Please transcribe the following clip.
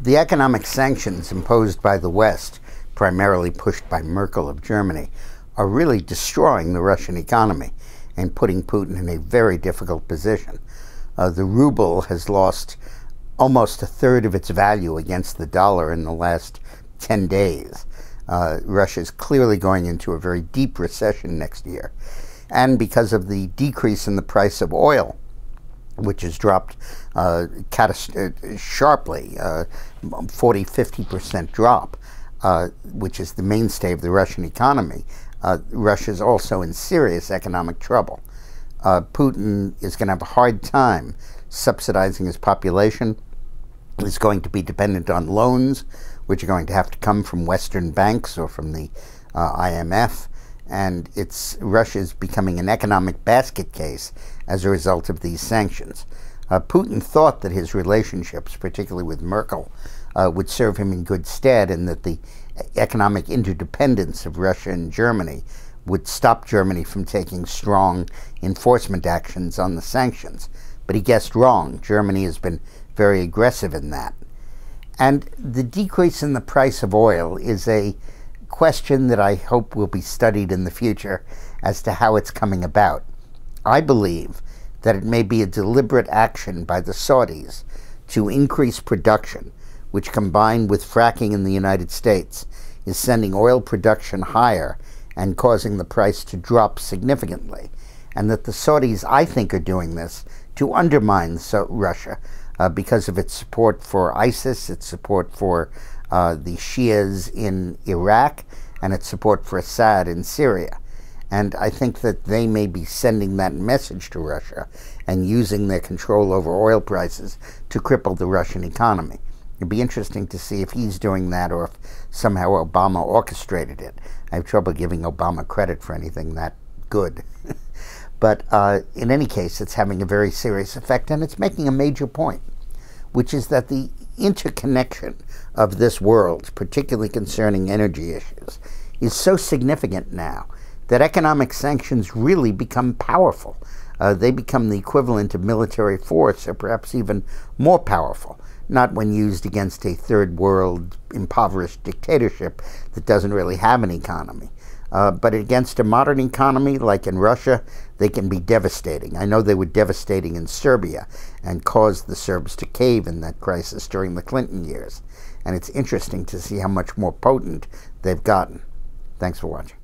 The economic sanctions imposed by the West, primarily pushed by Merkel of Germany, are really destroying the Russian economy and putting Putin in a very difficult position. The ruble has lost almost a third of its value against the dollar in the last 10 days. Russia is clearly going into a very deep recession next year. And because of the decrease in the price of oil, which has dropped sharply, 40–50% drop, which is the mainstay of the Russian economy, Russia is also in serious economic trouble. Putin is going to have a hard time subsidizing his population. He's going to be dependent on loans, which are going to have to come from Western banks or from the IMF. And Russia is becoming an economic basket case as a result of these sanctions. Putin thought that his relationships, particularly with Merkel, would serve him in good stead, and that the economic interdependence of Russia and Germany would stop Germany from taking strong enforcement actions on the sanctions. But he guessed wrong. Germany has been very aggressive in that. And the decrease in the price of oil is a question that I hope will be studied in the future as to how it's coming about. I believe that it may be a deliberate action by the Saudis to increase production, which, combined with fracking in the United States, is sending oil production higher and causing the price to drop significantly. And that the Saudis, I think, are doing this to undermine Russia because of its support for ISIS, its support for the Shias in Iraq, and its support for Assad in Syria. And I think that they may be sending that message to Russia and using their control over oil prices to cripple the Russian economy. It'd be interesting to see if he's doing that or if somehow Obama orchestrated it. I have trouble giving Obama credit for anything that good. But in any case, it's having a very serious effect, and it's making a major point, which is that the interconnection of this world, particularly concerning energy issues, is so significant now that economic sanctions really become powerful. They become the equivalent of military force, or perhaps even more powerful, not when used against a third world impoverished dictatorship that doesn't really have an economy. But against a modern economy like in Russia, they can be devastating. I know they were devastating in Serbia and caused the Serbs to cave in that crisis during the Clinton years. And it's interesting to see how much more potent they've gotten. Thanks for watching.